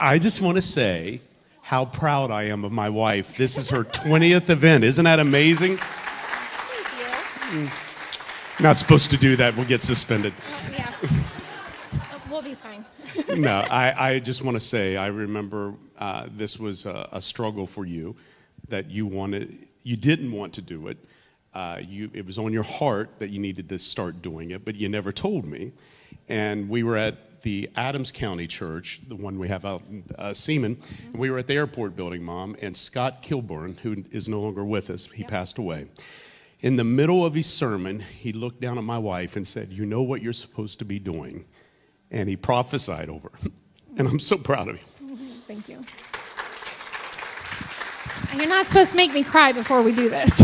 I just want to say how proud I am of my wife. This is her 20th event. Isn't that amazing? Thank you. Not supposed to do that. We'll get suspended. Yeah. We'll be fine. No, I just want to say I remember this was a struggle for you, that you didn't want to do it. It was on your heart that you needed to start doing it, but you never told me. And we were at the Adams County Church, the one we have out in Seaman. And we were at the airport building, Mom, and Scott Kilburn, who is no longer with us, he passed away. In the middle of his sermon, he looked down at my wife and said, "You know what you're supposed to be doing." And he prophesied over her. And I'm so proud of you. Thank you. And you're not supposed to make me cry before we do this.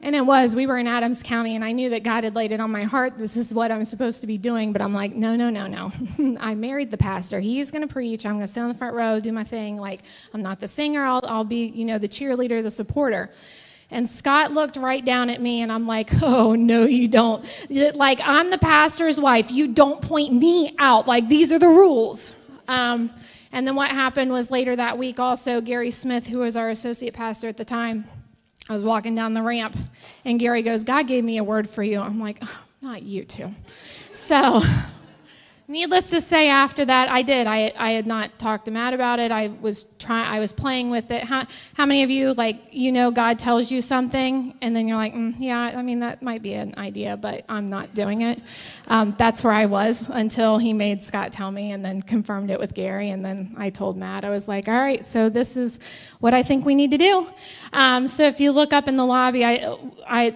And we were in Adams County, and I knew that God had laid it on my heart. This is what I'm supposed to be doing. But I'm like, no. I married the pastor. He's going to preach. I'm going to sit on the front row, do my thing. Like, I'm not the singer. I'll be, the cheerleader, the supporter. And Scott looked right down at me, and I'm like, oh, no, you don't. Like, I'm the pastor's wife. You don't point me out. Like, these are the rules. And then what happened was later that week also, Gary Smith, who was our associate pastor at the time, I was walking down the ramp, and Gary goes, "God gave me a word for you." I'm like, oh, not you two. So needless to say, after that, I did. I had not talked to Matt about it. I was playing with it. How many of you, God tells you something, and then you're like, that might be an idea, but I'm not doing it. That's where I was until he made Scott tell me, and then confirmed it with Gary, and then I told Matt. I was like, all right, so this is what I think we need to do. So if you look up in the lobby, I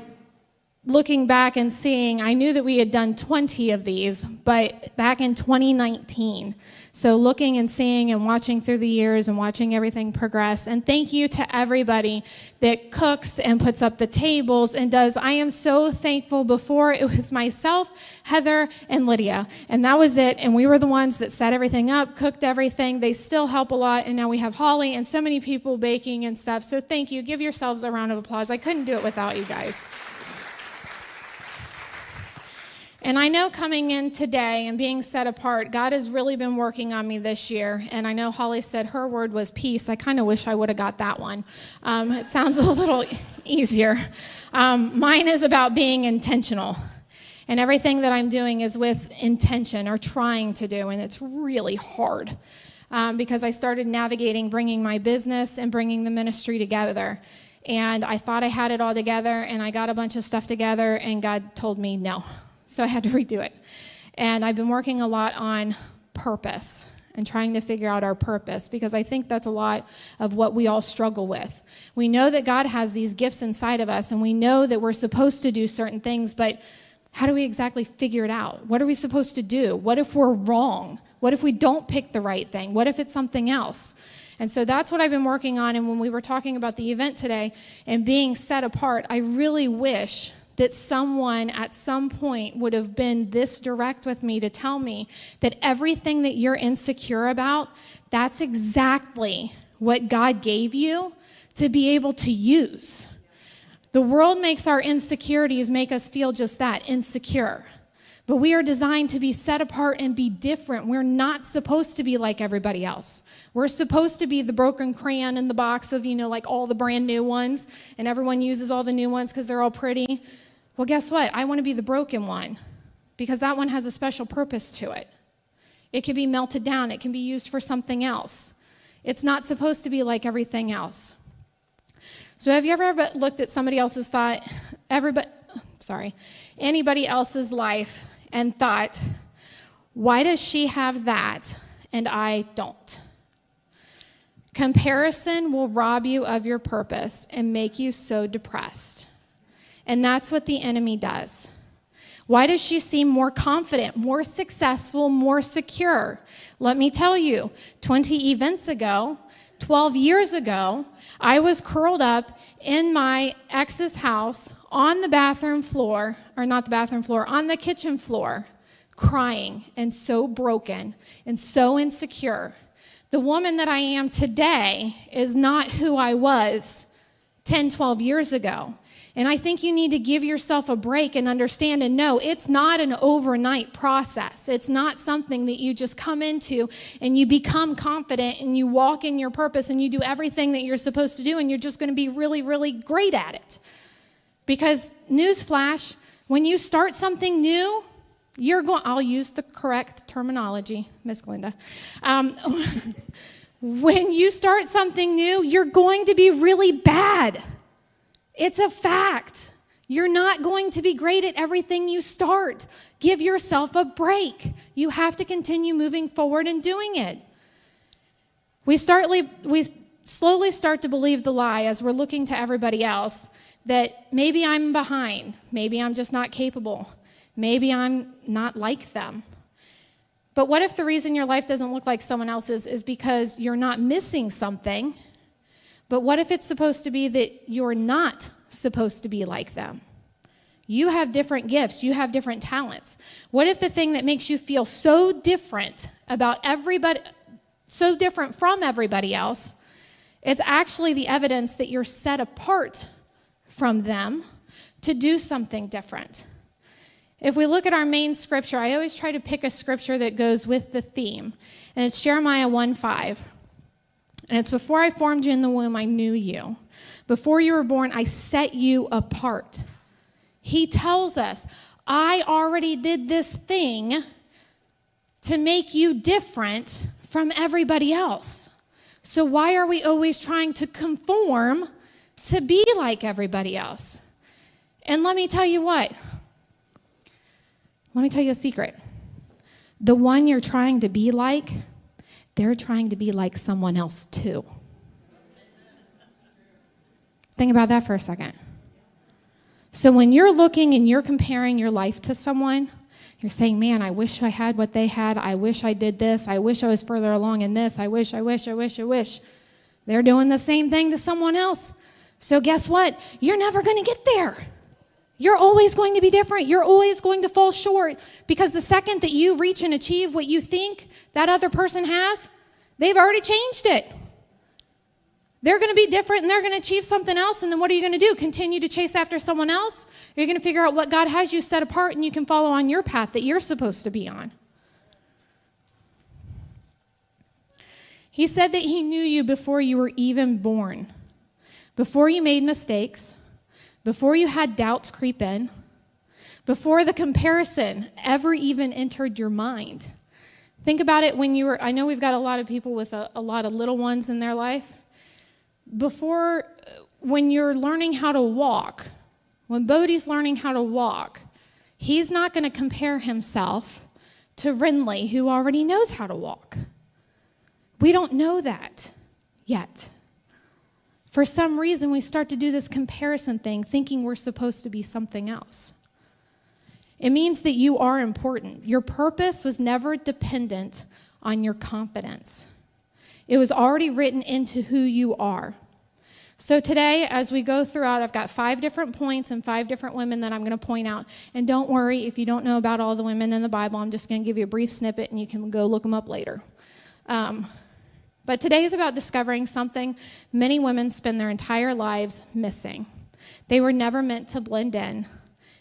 looking back and seeing, I knew that we had done 20 of these, but back in 2019. So looking and seeing and watching through the years and watching everything progress. And thank you to everybody that cooks and puts up the tables and does. I am so thankful. Before, it was myself, Heather, and Lydia. And that was it. And we were the ones that set everything up, cooked everything. They still help a lot. And now we have Holly and so many people baking and stuff. So thank you. Give yourselves a round of applause. I couldn't do it without you guys. And I know coming in today and being set apart, God has really been working on me this year. And I know Holly said her word was peace. I kind of wish I would have got that one. It sounds a little easier. Mine is about being intentional. And everything that I'm doing is with intention, or trying to do. And it's really hard because I started navigating bringing my business and bringing the ministry together. And I thought I had it all together, and I got a bunch of stuff together, and God told me no. So I had to redo it. And I've been working a lot on purpose and trying to figure out our purpose, because I think that's a lot of what we all struggle with. We know that God has these gifts inside of us, and we know that we're supposed to do certain things, but how do we exactly figure it out? What are we supposed to do? What if we're wrong? What if we don't pick the right thing? What if it's something else? And so that's what I've been working on. And when we were talking about the event today and being set apart, I really wish that someone at some point would have been this direct with me to tell me that everything that you're insecure about, that's exactly what God gave you to be able to use. The world makes our insecurities make us feel just that, insecure. But we are designed to be set apart and be different. We're not supposed to be like everybody else. We're supposed to be the broken crayon in the box of, like all the brand new ones, and everyone uses all the new ones because they're all pretty. Well, guess what? I want to be the broken one, because that one has a special purpose to it. It can be melted down. It can be used for something else. It's not supposed to be like everything else. So have you ever looked at somebody else's anybody else's life and thought, why does she have that and I don't? Comparison will rob you of your purpose and make you so depressed. And that's what the enemy does. Why does she seem more confident, more successful, more secure? Let me tell you, 20 events ago, 12 years ago, I was curled up in my ex's house on the bathroom floor, or not the bathroom floor, on the kitchen floor, crying and so broken and so insecure. The woman that I am today is not who I was 10, 12 years ago. And I think you need to give yourself a break and understand and know it's not an overnight process. It's not something that you just come into and you become confident and you walk in your purpose and you do everything that you're supposed to do and you're just going to be really, really great at it. Because newsflash, when you start something new, I'll use the correct terminology, Miss Glenda. When you start something new, you're going to be really bad. It's a fact. You're not going to be great at everything you start. Give yourself a break. You have to continue moving forward and doing it. We slowly start to believe the lie as we're looking to everybody else that maybe I'm behind, maybe I'm just not capable, maybe I'm not like them. But what if the reason your life doesn't look like someone else's is because you're not missing something? But what if it's supposed to be that you're not supposed to be like them? You have different gifts. You have different talents. What if the thing that makes you feel so different about everybody, so different from everybody else, it's actually the evidence that you're set apart from them to do something different? If we look at our main scripture, I always try to pick a scripture that goes with the theme, and it's Jeremiah 1:5. And it's, before I formed you in the womb, I knew you. Before you were born, I set you apart. He tells us, I already did this thing to make you different from everybody else. So why are we always trying to conform to be like everybody else? And let me tell you what. Let me tell you a secret. The one you're trying to be like, they're trying to be like someone else too. Think about that for a second. So when you're looking and you're comparing your life to someone, you're saying, man, I wish I had what they had. I wish I did this. I wish I was further along in this. I wish. They're doing the same thing to someone else. So guess what? You're never going to get there. You're always going to be different. You're always going to fall short, because the second that you reach and achieve what you think that other person has, they've already changed it. They're going to be different and they're going to achieve something else. And then what are you going to do? Continue to chase after someone else? Or you're going to figure out what God has you set apart and you can follow on your path that you're supposed to be on. He said that he knew you before you were even born, before you made mistakes, before you had doubts creep in, before the comparison ever even entered your mind. Think about it when you were, I know we've got a lot of people with a lot of little ones in their life. Before, when you're learning how to walk, when Bodie's learning how to walk, he's not going to compare himself to Rinley, who already knows how to walk. We don't know that yet. For some reason, we start to do this comparison thing, thinking we're supposed to be something else. It means that you are important. Your purpose was never dependent on your confidence. It was already written into who you are. So today, as we go throughout, I've got 5 different points and 5 different women that I'm going to point out. And don't worry, if you don't know about all the women in the Bible, I'm just going to give you a brief snippet and you can go look them up later. But today is about discovering something many women spend their entire lives missing. They were never meant to blend in.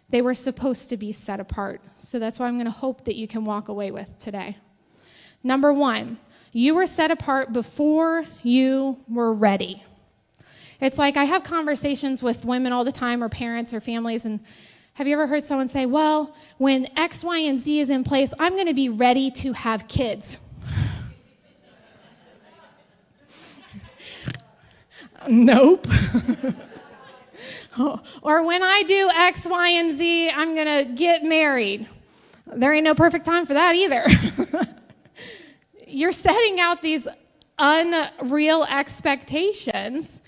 They were supposed to be set apart. So that's what I'm going to hope that you can walk away with today. Number 1, you were set apart before you were ready. It's like I have conversations with women all the time, or parents or families, and have you ever heard someone say, well, when X, Y, and Z is in place, I'm going to be ready to have kids. Nope. Or when I do X, Y, and Z, I'm going to get married. There ain't no perfect time for that either. You're setting out these unreal expectations,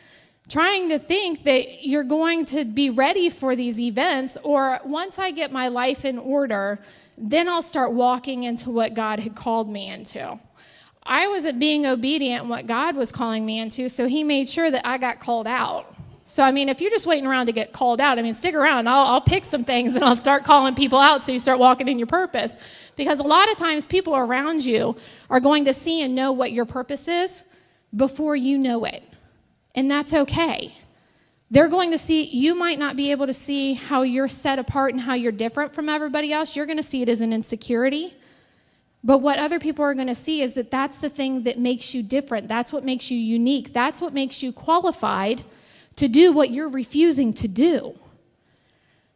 trying to think that you're going to be ready for these events, or once I get my life in order, then I'll start walking into what God had called me into. I wasn't being obedient in what God was calling me into, so he made sure that I got called out. So, if you're just waiting around to get called out, stick around. I'll pick some things and I'll start calling people out so you start walking in your purpose. Because a lot of times people around you are going to see and know what your purpose is before you know it. And that's okay. They're going to see, you might not be able to see how you're set apart and how you're different from everybody else. You're going to see it as an insecurity. But what other people are going to see is that that's the thing that makes you different. That's what makes you unique. That's what makes you qualified to do what you're refusing to do.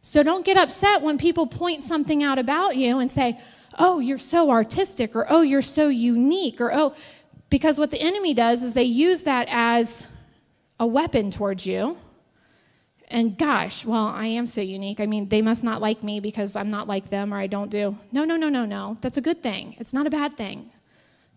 So don't get upset when people point something out about you and say, oh, you're so artistic, or oh, you're so unique, or oh, because what the enemy does is they use that as a weapon towards you. And gosh, well, I am so unique. I mean, they must not like me because I'm not like them, or I don't do. No. That's a good thing. It's not a bad thing.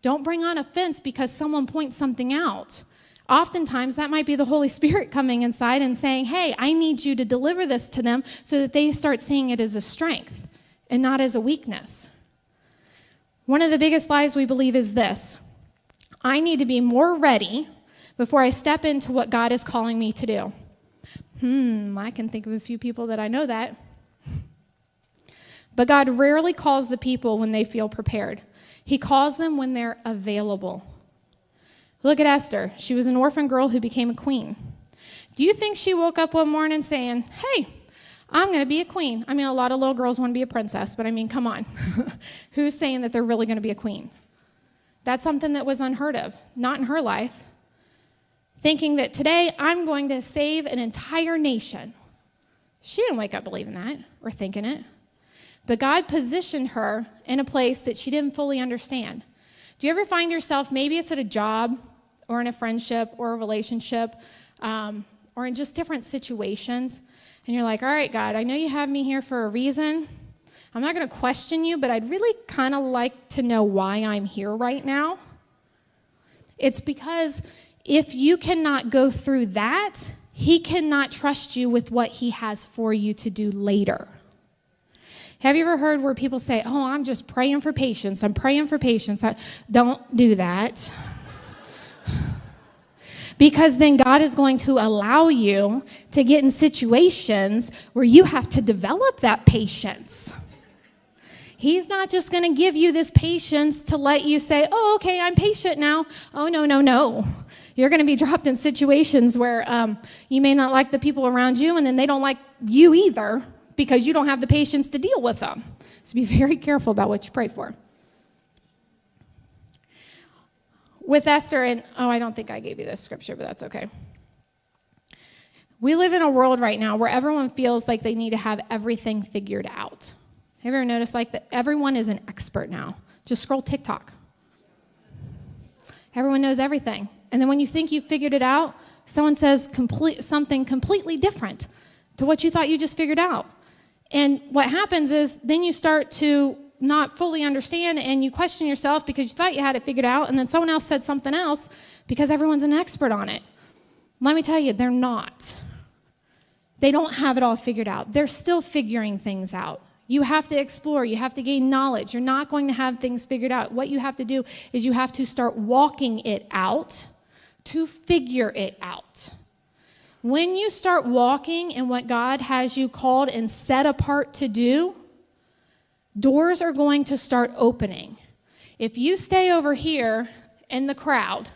Don't bring on offense because someone points something out. Oftentimes, that might be the Holy Spirit coming inside and saying, hey, I need you to deliver this to them so that they start seeing it as a strength and not as a weakness. One of the biggest lies we believe is this: I need to be more ready before I step into what God is calling me to do. I can think of a few people that I know that. But God rarely calls the people when they feel prepared. He calls them when they're available. Look at Esther. She was an orphan girl who became a queen. Do you think she woke up one morning saying, hey, I'm going to be a queen? I mean, a lot of little girls want to be a princess, but I mean, come on. Who's saying that they're really going to be a queen? That's something that was unheard of, not in her life. Thinking that today I'm going to save an entire nation. She didn't wake up believing that or thinking it. But God positioned her in a place that she didn't fully understand. Do you ever find yourself, maybe it's at a job or in a friendship or a relationship or in just different situations, and you're like, all right, God, I know you have me here for a reason. I'm not going to question you, but I'd really kind of like to know why I'm here right now. It's because if you cannot go through that, he cannot trust you with what he has for you to do later. Have you ever heard where people say, oh, I'm just praying for patience. I'm praying for patience. Don't do that. Because then God is going to allow you to get in situations where you have to develop that patience. He's not just going to give you this patience to let you say, oh, okay, I'm patient now. Oh, no. You're going to be dropped in situations where you may not like the people around you, and then they don't like you either because you don't have the patience to deal with them. So be very careful about what you pray for. With Esther, and I don't think I gave you this scripture, but that's okay. We live in a world right now where everyone feels like they need to have everything figured out. Have you ever noticed like that everyone is an expert now? Just scroll TikTok. Everyone knows everything. And then when you think you've figured it out, someone says something completely different to what you thought you just figured out. And what happens is then you start to not fully understand and you question yourself because you thought you had it figured out, and then someone else said something else because everyone's an expert on it. Let me tell you, they're not. They don't have it all figured out. They're still figuring things out. You have to explore. You have to gain knowledge. You're not going to have things figured out. What you have to do is you have to start walking it out to figure it out. When you start walking in what God has you called and set apart to do, doors are going to start opening. If you stay over here in the crowd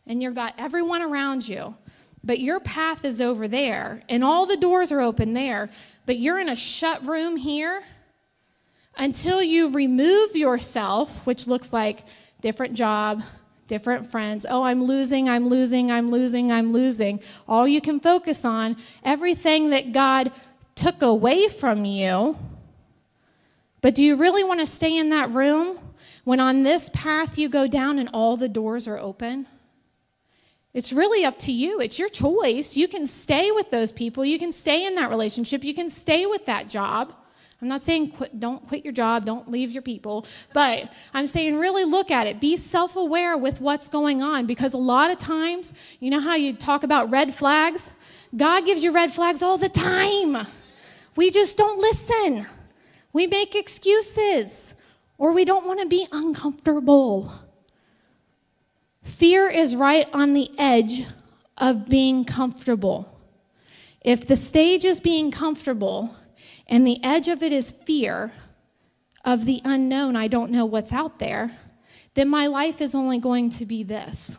and you've got everyone around you, but your path is over there and all the doors are open there, but you're in a shut room here, until you remove yourself, which looks like different job, different friends. Oh, I'm losing. All you can focus on, everything that God took away from you. But do you really want to stay in that room when on this path you go down and all the doors are open? It's really up to you. It's your choice. You can stay with those people. You can stay in that relationship. You can stay with that job. I'm not saying don't quit your job, don't leave your people, but I'm saying really look at it. Be self-aware with what's going on, because a lot of times, you know how you talk about red flags? God gives you red flags all the time. We just don't listen. We make excuses, or we don't want to be uncomfortable. Fear is right on the edge of being comfortable. If the stage is being comfortable and the edge of it is fear of the unknown, I don't know what's out there, then my life is only going to be this.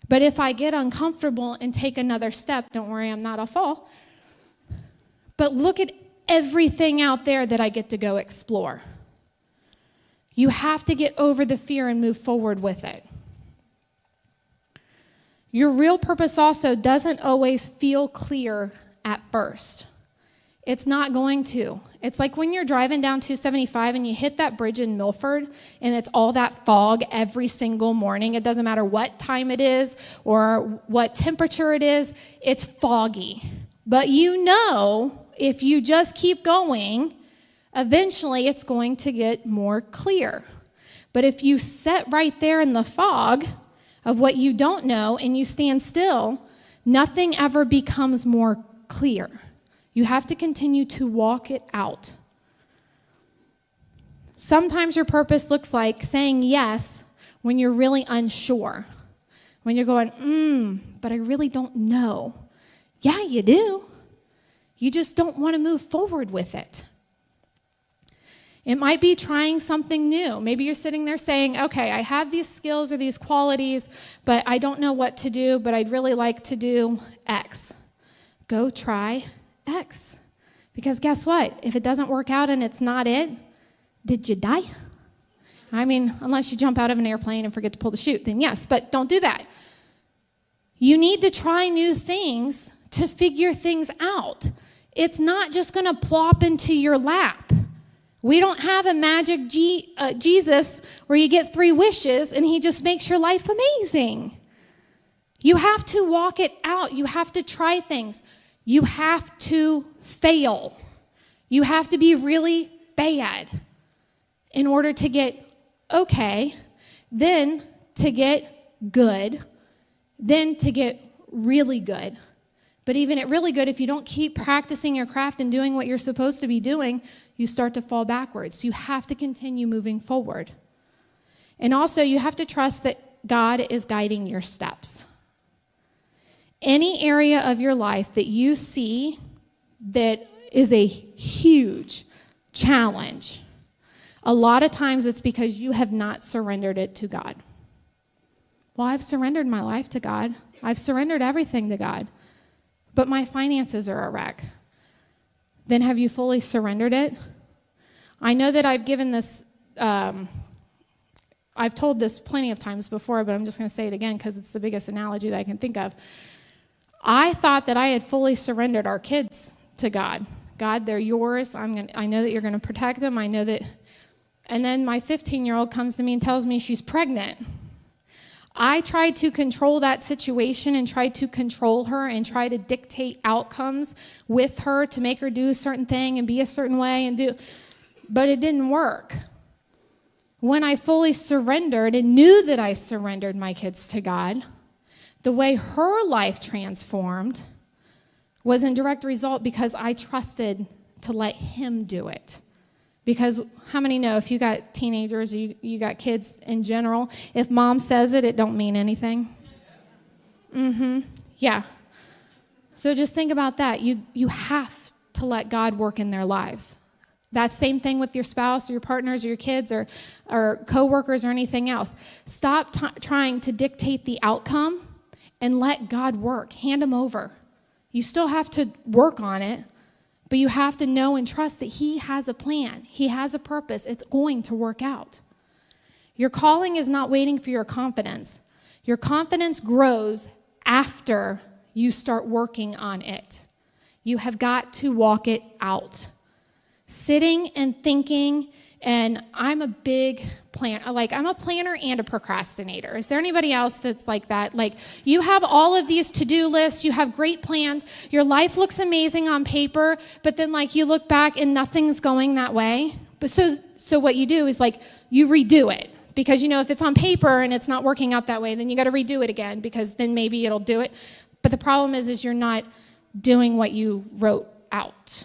But if I get uncomfortable and take another step, don't worry, I'm not a fall. But look at everything out there that I get to go explore. You have to get over the fear and move forward with it. Your real purpose also doesn't always feel clear at first. It's not going to. It's like when you're driving down 275 and you hit that bridge in Milford and it's all that fog every single morning. It doesn't matter what time it is or what temperature it is, it's foggy. But you know, if you just keep going, eventually it's going to get more clear. But if you sit right there in the fog of what you don't know and you stand still, nothing ever becomes more clear. You have to continue to walk it out. Sometimes your purpose looks like saying yes when you're really unsure. When you're going, but I really don't know. Yeah, you do. You just don't want to move forward with it. It might be trying something new. Maybe you're sitting there saying, okay, I have these skills or these qualities, but I don't know what to do, but I'd really like to do X. Go try X. Because guess what? If it doesn't work out and it's not it, did you die? I mean, unless you jump out of an airplane and forget to pull the chute, then yes, but don't do that. You need to try new things to figure things out. It's not just going to plop into your lap. We don't have a magic Jesus where you get 3 wishes and he just makes your life amazing. You have to walk it out. You have to try things. You have to fail. You have to be really bad in order to get okay, then to get good, then to get really good. But even at really good, if you don't keep practicing your craft and doing what you're supposed to be doing, you start to fall backwards. You have to continue moving forward. And also, you have to trust that God is guiding your steps. Any area of your life that you see that is a huge challenge, a lot of times it's because you have not surrendered it to God. Well, I've surrendered my life to God. I've surrendered everything to God. But my finances are a wreck. Then have you fully surrendered it? I know that I've given this, I've told this plenty of times before, but I'm just going to say it again because it's the biggest analogy that I can think of. I thought that I had fully surrendered our kids to God. God, they're yours. I know that you're going to protect them. I know that. And then my 15-year-old comes to me and tells me she's pregnant. I tried to control that situation and tried to control her and try to dictate outcomes with her to make her do a certain thing and be a certain way but it didn't work. When I fully surrendered and knew that I surrendered my kids to God, the way her life transformed was in direct result because I trusted to let him do it. Because how many know if you got teenagers or you got kids in general, if mom says it, it don't mean anything? Yeah. So just think about that. You have to let God work in their lives. That same thing with your spouse or your partners or your kids or coworkers or anything else. Stop trying to dictate the outcome and let God work. Hand him over. You still have to work on it. But you have to know and trust that he has a plan. He has a purpose. It's going to work out. Your calling is not waiting for your confidence. Your confidence grows after you start working on it. You have got to walk it out. Sitting and thinking, and I'm a big planner. I'm a planner and a procrastinator. Is there anybody else that's like that? Like, you have all of these to-do lists, you have great plans, your life looks amazing on paper, but then you look back and nothing's going that way. But so what you do is you redo it. Because if it's on paper and it's not working out that way, then you got to redo it again because then maybe it'll do it. But the problem is you're not doing what you wrote out.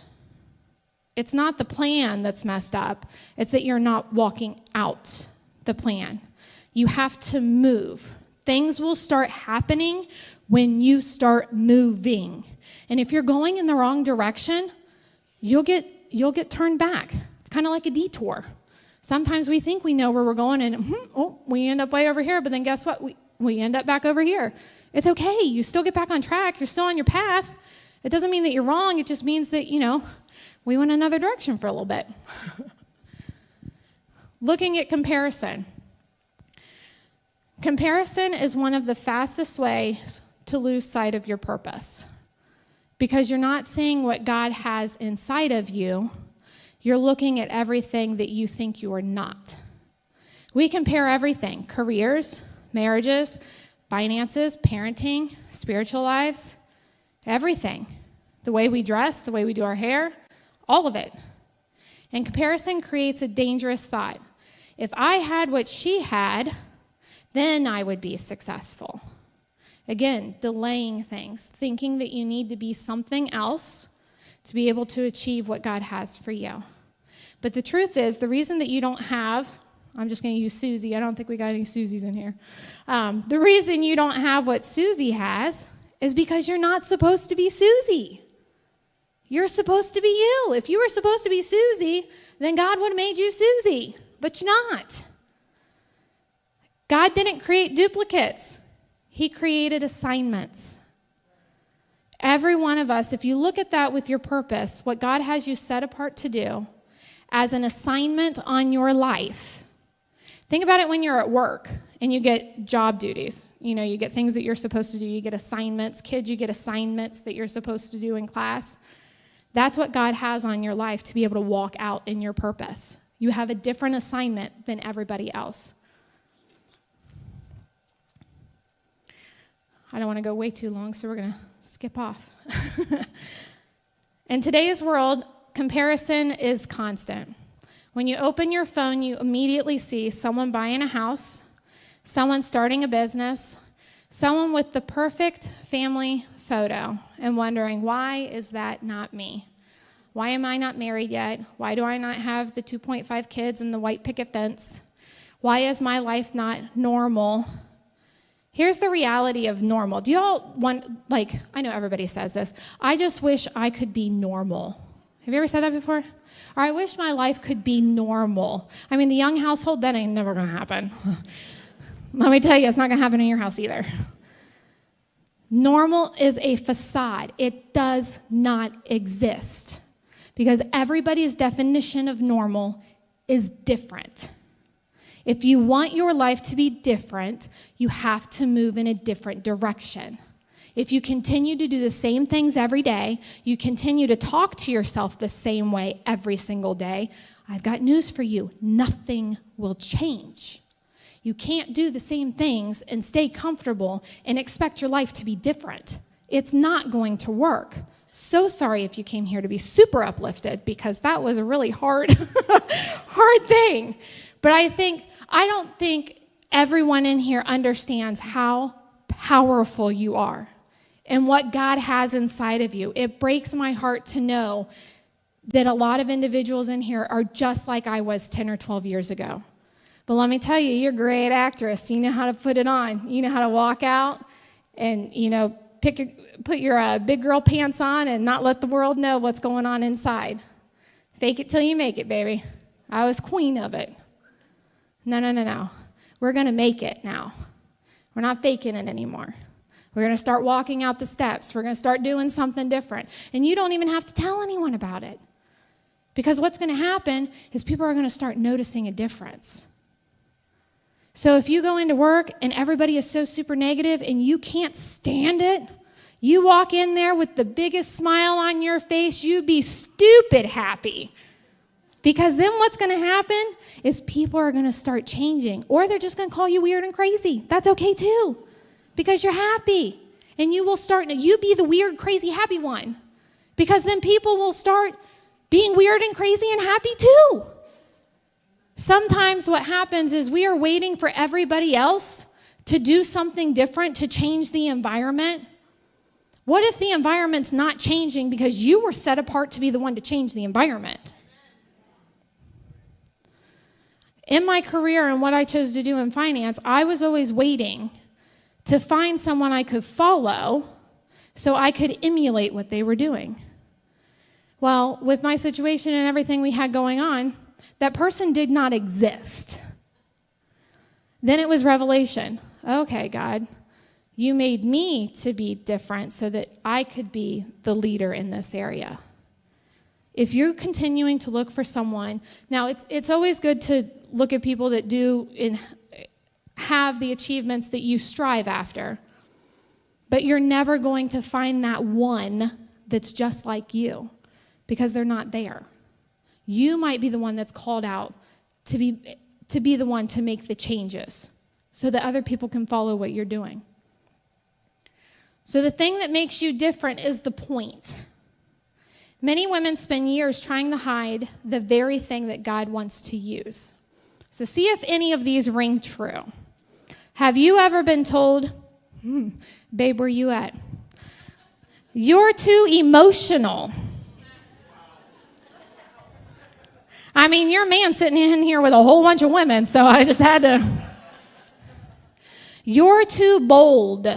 It's not the plan that's messed up. It's that you're not walking out the plan. You have to move. Things will start happening when you start moving. And if you're going in the wrong direction, you'll get turned back. It's kind of like a detour. Sometimes we think we know where we're going and we end up way over here, but then guess what? we end up back over here. It's okay. You still get back on track. You're still on your path. It doesn't mean that you're wrong. It just means that, we went another direction for a little bit. Looking at comparison. Comparison is one of the fastest ways to lose sight of your purpose, because you're not seeing what God has inside of you. You're looking at everything that you think you are not. We compare everything: careers, marriages, finances, parenting, spiritual lives, everything. The way we dress, the way we do our hair, all of it. And comparison creates a dangerous thought. If I had what she had, then I would be successful. Again, delaying things, thinking that you need to be something else to be able to achieve what God has for you. But the truth is, the reason that you don't have, I'm just going to use Susie. I don't think we got any Susies in here. The reason you don't have what Susie has is because you're not supposed to be Susie. You're supposed to be you. If you were supposed to be Susie, then God would have made you Susie, but you're not. God didn't create duplicates. He created assignments. Every one of us, if you look at that with your purpose, what God has you set apart to do as an assignment on your life. Think about it when you're at work and you get job duties. You get things that you're supposed to do. You get assignments. Kids, you get assignments that you're supposed to do in class. That's what God has on your life to be able to walk out in your purpose. You have a different assignment than everybody else. I don't want to go way too long, so we're going to skip off. In today's world, comparison is constant. When you open your phone, you immediately see someone buying a house, someone starting a business, someone with the perfect family photo, and wondering, why is that not me? Why am I not married yet? Why do I not have the 2.5 kids and the white picket fence? Why is my life not normal? Here's the reality of normal. Do y'all want, I know everybody says this, I just wish I could be normal. Have you ever said that before? Or I wish my life could be normal. I mean, the Young household, that ain't never going to happen. Let me tell you, it's not going to happen in your house either. Normal is a facade. It does not exist, because everybody's definition of normal is different. If you want your life to be different, you have to move in a different direction. If you continue to do the same things every day, you continue to talk to yourself the same way every single day, I've got news for you. Nothing will change. You can't do the same things and stay comfortable and expect your life to be different. It's not going to work. So sorry if you came here to be super uplifted, because that was a really hard thing. But I don't think everyone in here understands how powerful you are and what God has inside of you. It breaks my heart to know that a lot of individuals in here are just like I was 10 or 12 years ago. But let me tell you, you're a great actress. You know how to put it on. You know how to walk out and, put your big girl pants on and not let the world know what's going on inside. Fake it till you make it, baby. I was queen of it. No. We're going to make it now. We're not faking it anymore. We're going to start walking out the steps. We're going to start doing something different. And you don't even have to tell anyone about it. Because what's going to happen is people are going to start noticing a difference. So if you go into work and everybody is so super negative and you can't stand it, you walk in there with the biggest smile on your face, you be stupid happy. Because then what's going to happen is people are going to start changing, or they're just going to call you weird and crazy. That's okay too, because you're happy. And you be the weird, crazy, happy one. Because then people will start being weird and crazy and happy too. Sometimes what happens is we are waiting for everybody else to do something different to change the environment. What if the environment's not changing because you were set apart to be the one to change the environment? In my career and what I chose to do in finance, I was always waiting to find someone I could follow so I could emulate what they were doing. Well, with my situation and everything we had going on, that person did not exist. Then it was revelation. okay, God, you made me to be different so that I could be the leader in this area. If you're continuing to look for someone, now it's always good to look at people that do and have the achievements that you strive after, but you're never going to find that one that's just like you because they're not there. You might be the one that's called out to be the one to make the changes so that other people can follow what you're doing. So the thing that makes you different is the point. Many women spend years trying to hide the very thing that God wants to use. So see if any of these ring true. Have you ever been told, babe, where you at? You're too emotional. I mean, you're a man sitting in here with a whole bunch of women, so I just had to. You're too bold.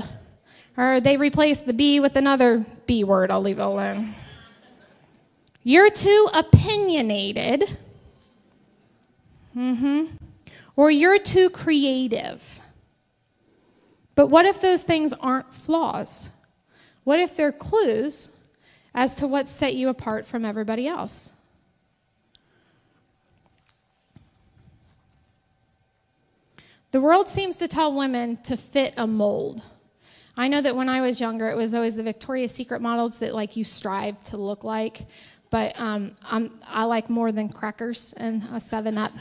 Or they replace the B with another B word. I'll leave it alone. You're too opinionated. Or you're too creative. But what if those things aren't flaws? What if they're clues as to what set you apart from everybody else? The world seems to tell women to fit a mold. I know that when I was younger, it was always the Victoria's Secret models that like you strive to look like. But I like more than crackers and a 7-Up.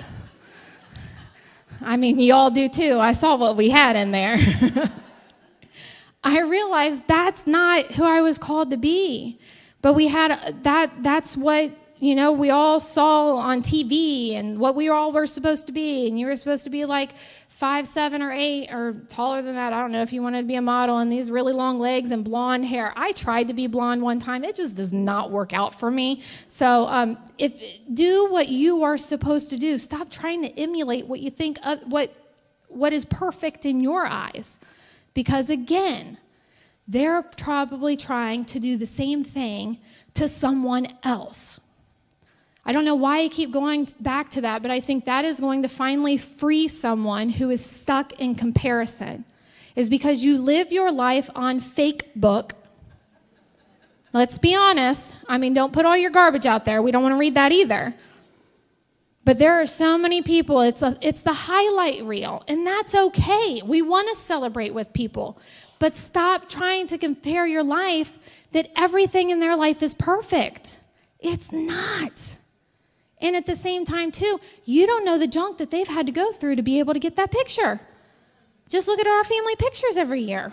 I mean, you all do too. I saw what we had in there. I realized that's not who I was called to be. But we had that's what, we all saw on TV and what we all were supposed to be. And you were supposed to be like 5, 7, or 8, or taller than that. I don't know if you wanted to be a model and these really long legs and blonde hair. I tried to be blonde one time. It just does not work out for me. So do what you are supposed to do. Stop trying to emulate what you think, what is perfect in your eyes. Because again, they're probably trying to do the same thing to someone else. I don't know why I keep going back to that, but I think that is going to finally free someone who is stuck in comparison. Is because you live your life on Facebook. Let's be honest. I mean, don't put all your garbage out there. We don't want to read that either. But there are so many people, it's the highlight reel, and that's okay. We want to celebrate with people. But stop trying to compare your life that everything in their life is perfect. It's not. And at the same time, too, you don't know the junk that they've had to go through to be able to get that picture. Just look at our family pictures every year.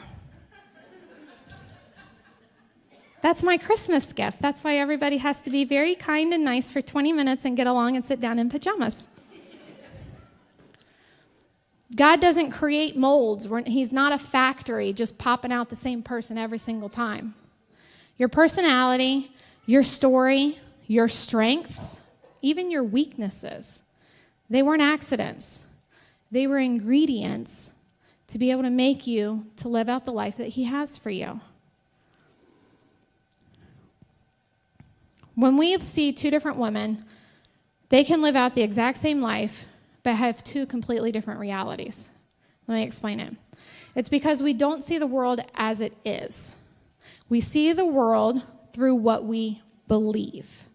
That's my Christmas gift. That's why everybody has to be very kind and nice for 20 minutes and get along and sit down in pajamas. God doesn't create molds. He's not a factory just popping out the same person every single time. Your personality, your story, your strengths, even your weaknesses, they weren't accidents. They were ingredients to be able to make you to live out the life that He has for you. When we see two different women, they can live out the exact same life, but have two completely different realities. Let me explain it. It's because we don't see the world as it is. We see the world through what we believe.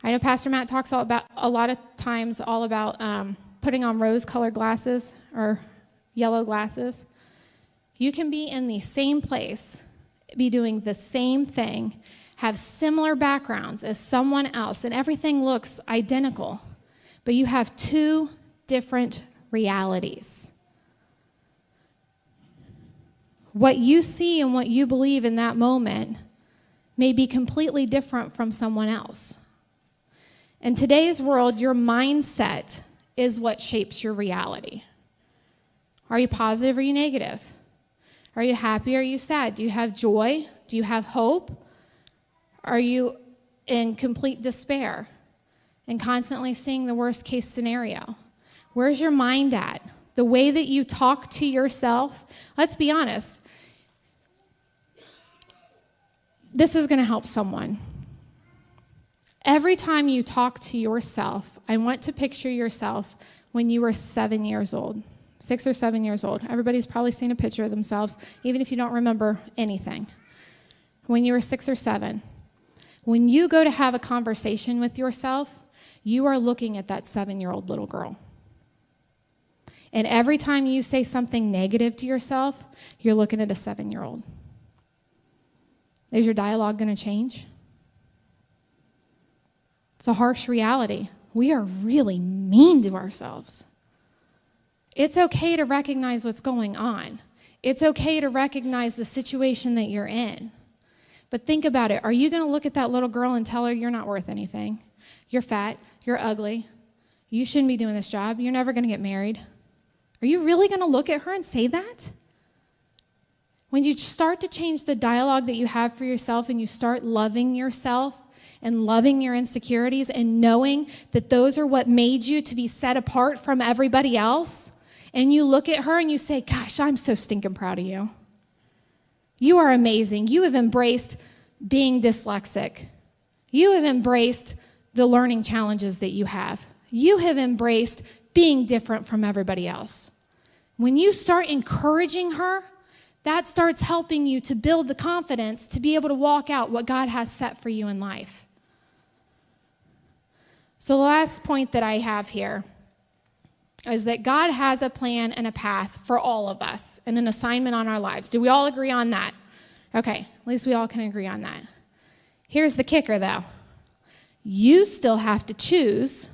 I know Pastor Matt talks a lot of times about putting on rose-colored glasses or yellow glasses. You can be in the same place, be doing the same thing, have similar backgrounds as someone else, and everything looks identical, but you have two different realities. What you see and what you believe in that moment may be completely different from someone else. In today's world, your mindset is what shapes your reality. Are you positive or are you negative? Are you happy or are you sad? Do you have joy? Do you have hope? Are you in complete despair and constantly seeing the worst case scenario? Where's your mind at? The way that you talk to yourself, let's be honest, this is going to help someone. Every time you talk to yourself, I want to picture yourself when you were 7 years old. 6 or 7 years old. Everybody's probably seen a picture of themselves, even if you don't remember anything. When you were 6 or 7, when you go to have a conversation with yourself, you are looking at that 7-year-old little girl. And every time you say something negative to yourself, you're looking at a 7-year-old. Is your dialogue going to change? It's a harsh reality. We are really mean to ourselves. It's okay to recognize what's going on. It's okay to recognize the situation that you're in. But think about it. Are you going to look at that little girl and tell her you're not worth anything? You're fat. You're ugly. You shouldn't be doing this job. You're never going to get married. Are you really going to look at her and say that? When you start to change the dialogue that you have for yourself and you start loving yourself and loving your insecurities and knowing that those are what made you to be set apart from everybody else, and you look at her and you say, gosh, I'm so stinking proud of you. You are amazing. You have embraced being dyslexic. You have embraced the learning challenges that you have. You have embraced being different from everybody else. When you start encouraging her, that starts helping you to build the confidence to be able to walk out what God has set for you in life. So the last point that I have here is that God has a plan and a path for all of us and an assignment on our lives. Do we all agree on that? Okay, at least we all can agree on that. Here's the kicker, though. You still have to choose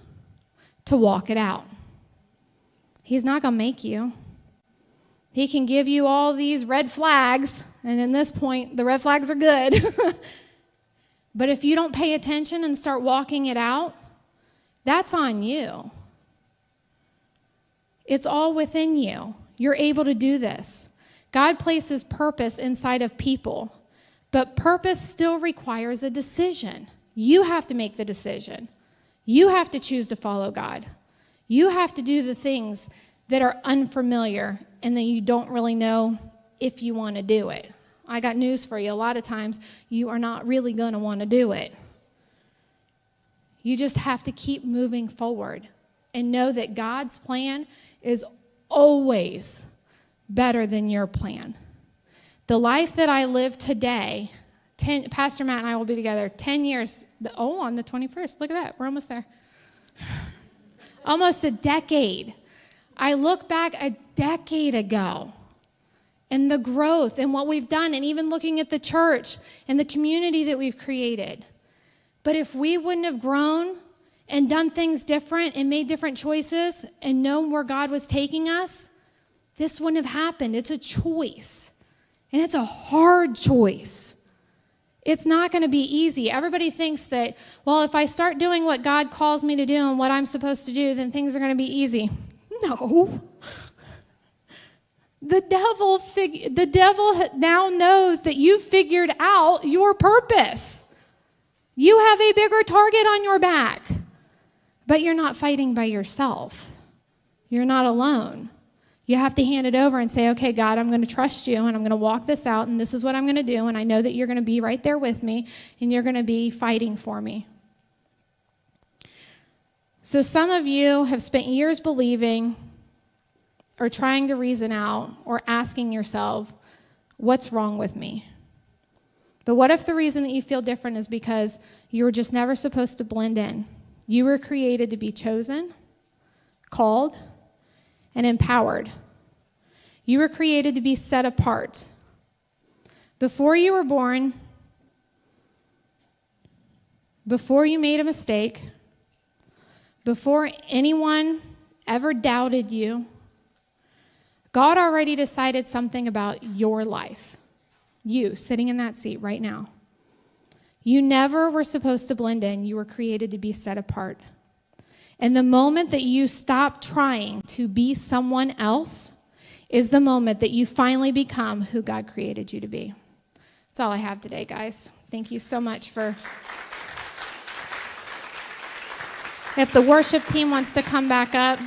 to walk it out. He's not going to make you. He can give you all these red flags, and in this point, the red flags are good. But if you don't pay attention and start walking it out, that's on you. It's all within you. You're able to do this. God places purpose inside of people, but purpose still requires a decision. You have to make the decision. You have to choose to follow God. You have to do the things that are unfamiliar and that you don't really know if you want to do it. I got news for you. A lot of times you are not really going to want to do it. You just have to keep moving forward and know that God's plan is always better than your plan. The life that I live today, Pastor Matt and I will be together 10 years. On the 21st. Look at that. We're almost there. Almost a decade. I look back a decade ago and the growth and what we've done, and even looking at the church and the community that we've created. But if we wouldn't have grown and done things different and made different choices and known where God was taking us, this wouldn't have happened. It's a choice, and it's a hard choice. It's not going to be easy. Everybody thinks that, well, if I start doing what God calls me to do and what I'm supposed to do, then things are going to be easy. No. The devil now knows that you've figured out your purpose. You have a bigger target on your back, but you're not fighting by yourself. You're not alone. You have to hand it over and say, okay, God, I'm going to trust you, and I'm going to walk this out, and this is what I'm going to do, and I know that you're going to be right there with me, and you're going to be fighting for me. So some of you have spent years believing or trying to reason out or asking yourself, what's wrong with me? But what if the reason that you feel different is because you were just never supposed to blend in? You were created to be chosen, called, and empowered. You were created to be set apart. Before you were born, before you made a mistake, before anyone ever doubted you, God already decided something about your life. You, sitting in that seat right now. You never were supposed to blend in. You were created to be set apart. And the moment that you stop trying to be someone else is the moment that you finally become who God created you to be. That's all I have today, guys. Thank you so much for... If the worship team wants to come back up.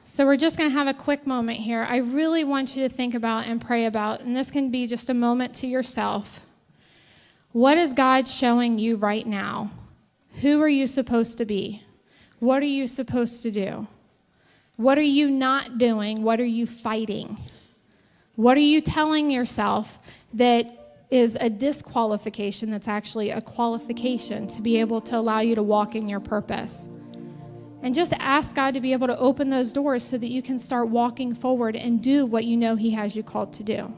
So we're just going to have a quick moment here. I really want you to think about and pray about, and this can be just a moment to yourself. What is God showing you right now? Who are you supposed to be? What are you supposed to do? What are you not doing? What are you fighting? What are you telling yourself that is a disqualification that's actually a qualification to be able to allow you to walk in your purpose? And just ask God to be able to open those doors so that you can start walking forward and do what you know He has you called to do.